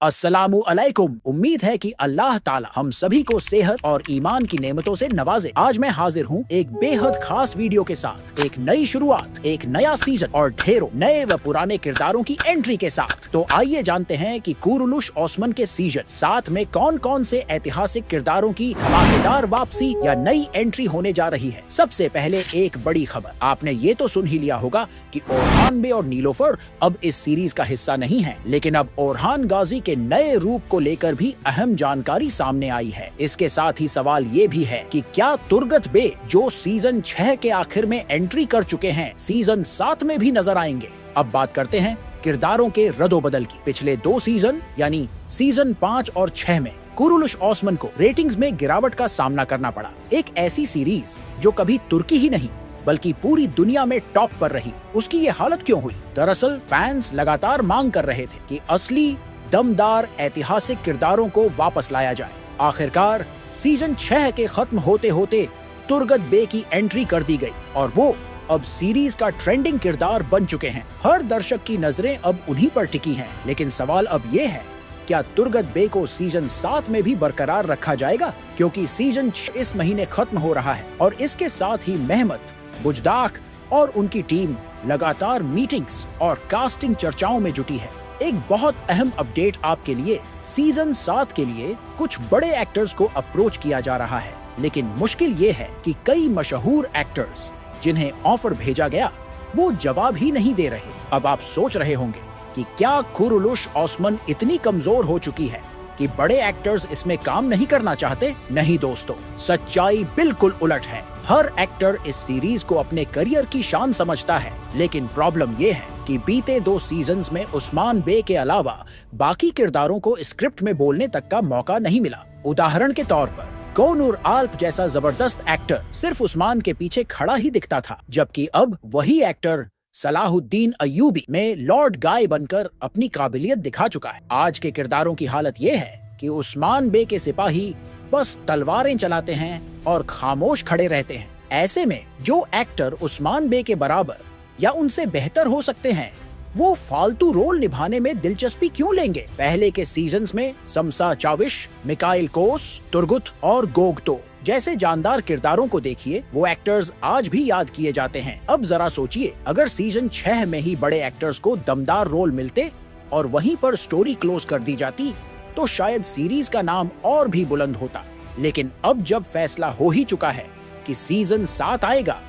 अस्सलामु अलैकुम। उम्मीद है कि अल्लाह ताला हम सभी को सेहत और ईमान की नेमतों से नवाजे। आज मैं हाजिर हूँ एक बेहद खास वीडियो के साथ, एक नई शुरुआत, एक नया सीजन और ढेरों नए व पुराने किरदारों की एंट्री के साथ। तो आइए जानते हैं कि कुरुलुश ओस्मान के सीजन 7 में कौन कौन से ऐतिहासिक किरदारों की धमाकेदार वापसी या नई एंट्री होने जा रही है। सबसे पहले एक बड़ी खबर, आपने ये तो सुन ही लिया होगा कि ओरहान बे और नीलोफर अब इस सीरीज का हिस्सा नहीं है, लेकिन अब ओरहान गाजी के नए रूप को लेकर भी अहम जानकारी सामने आई है। इसके साथ ही सवाल ये भी है कि क्या तुर्गत बे, जो सीजन 6 के आखिर में एंट्री कर चुके हैं, सीजन 7 में भी नजर आएंगे। अब बात करते हैं किरदारों के रदोबदल की। पिछले 2 सीजन यानी सीजन 5 और 6 में कुरुलुश ओस्मान को रेटिंग्स में गिरावट का सामना करना पड़ा। एक ऐसी सीरीज जो कभी तुर्की ही नहीं बल्कि पूरी दुनिया में टॉप पर रही, उसकी ये हालत क्यों हुई? दरअसल फैंस लगातार मांग कर रहे थे कि असली दमदार ऐतिहासिक किरदारों को वापस लाया जाए। आखिरकार सीजन 6 के खत्म होते होते तुर्गत बे की एंट्री कर दी गई और वो अब सीरीज का ट्रेंडिंग किरदार बन चुके हैं। हर दर्शक की नजरें अब उन्हीं पर टिकी हैं। लेकिन सवाल अब ये है, क्या तुर्गत बे को सीजन 7 में भी बरकरार रखा जाएगा? क्योंकि सीजन 6 इस महीने खत्म हो रहा है और इसके साथ ही मेहमत बुजदाक और उनकी टीम लगातार मीटिंग्स और कास्टिंग चर्चाओं में जुटी है। एक बहुत अहम अपडेट आपके लिए, सीजन 7 के लिए कुछ बड़े एक्टर्स को अप्रोच किया जा रहा है, लेकिन मुश्किल ये है कि कई मशहूर एक्टर्स जिन्हें ऑफर भेजा गया वो जवाब ही नहीं दे रहे। अब आप सोच रहे होंगे कि क्या कुरुलुश ओस्मान इतनी कमजोर हो चुकी है कि बड़े एक्टर्स इसमें काम नहीं करना चाहते? नहीं दोस्तों, सच्चाई बिल्कुल उलट है। हर एक्टर इस सीरीज को अपने करियर की शान समझता है, लेकिन प्रॉब्लम ये है कि बीते 2 सीजन्स में उस्मान बे के अलावा बाकी किरदारों को स्क्रिप्ट में बोलने तक का मौका नहीं मिला। उदाहरण के तौर पर कोनूर आल्प जैसा जबरदस्त एक्टर सिर्फ उस्मान के पीछे खड़ा ही दिखता था, जबकि अब वही एक्टर सलाहुद्दीन अय्यूबी में लॉर्ड गाय बनकर अपनी काबिलियत दिखा चुका है। आज के किरदारों की हालत ये है कि उस्मान बे के सिपाही बस तलवारें चलाते हैं और खामोश खड़े रहते हैं। ऐसे में जो एक्टर उस्मान बे के बराबर या उनसे बेहतर हो सकते हैं, वो फालतू रोल निभाने में दिलचस्पी क्यों लेंगे? पहले के सीजन्स में समसा चाविश, मिकाइल कोस, तुर्गुत और गोगतो जैसे जानदार किरदारों को देखिए, वो एक्टर्स आज भी याद किए जाते हैं। अब जरा सोचिए, अगर सीजन 6 में ही बड़े एक्टर्स को दमदार रोल मिलते और वहीं पर स्टोरी क्लोज कर दी जाती, तो शायद सीरीज का नाम और भी बुलंद होता। लेकिन अब जब फैसला हो ही चुका है कि सीजन 7 आएगा,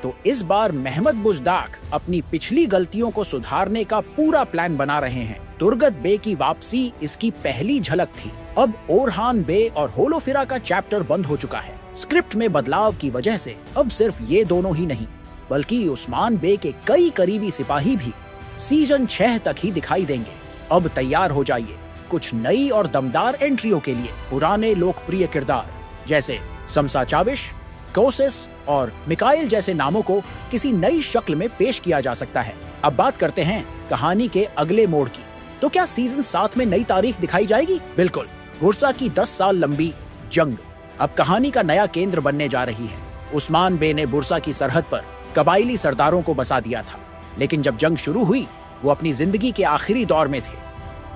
तो इस बार मेहमत बुजदाक अपनी पिछली गलतियों को सुधारने का पूरा प्लान बना रहे हैं। तुर्गत बे की वापसी इसकी पहली झलक थी। अब ओरहान बे और होलोफिरा का चैप्टर बंद हो चुका है। स्क्रिप्ट में बदलाव की वजह से अब सिर्फ ये दोनों ही नहीं, बल्कि उस्मान बे के कई करीबी सिपाही भी सीजन 6 तक ही दिखाई देंगे। अब तैयार हो जाइए कुछ नई और दमदार एंट्रियों के लिए। पुराने लोकप्रिय किरदार जैसे समसा चाविश, कोसिस और मिकाइल जैसे नामों को किसी नई शक्ल में पेश किया जा सकता है। अब बात करते हैं कहानी के अगले मोड़ की। तो क्या सीजन 7 में नई तारीख दिखाई जाएगी? बिल्कुल। बुरसा की 10 साल लंबी जंग अब कहानी का नया केंद्र बनने जा रही है। उस्मान बे ने बुरसा की सरहद पर कबाइली सरदारों को बसा दिया था, लेकिन जब जंग शुरू हुई, वो अपनी जिंदगी के आखिरी दौर में थे।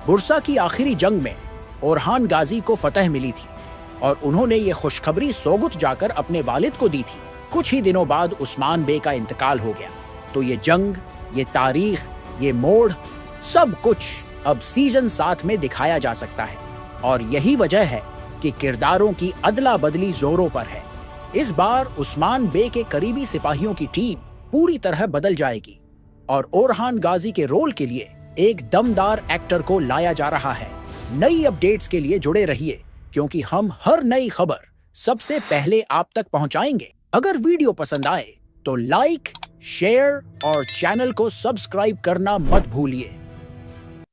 बुरसा की आखिरी जंग में ओरहान गाजी को फतह मिली थी और उन्होंने ये खुशखबरी सोगुत जाकर अपने वालिद को दी थी। कुछ ही दिनों बाद उस्मान बे का इंतकाल हो गया। तो ये जंग, ये तारीख, ये मोड़, सब कुछ अब सीजन 7 में दिखाया जा सकता है। और यही वजह है कि किरदारों की अदला बदली जोरों पर है। इस बार उस्मान बे के करीबी सिपाहियों की टीम पूरी तरह बदल जाएगी और ओरहान गाजी के रोल के लिए एक दमदार एक्टर को लाया जा रहा है। नई अपडेट्स के लिए जुड़े रहिए, क्योंकि हम हर नई खबर सबसे पहले आप तक पहुंचाएंगे। अगर वीडियो पसंद आए तो लाइक, शेयर और चैनल को सब्सक्राइब करना मत भूलिए।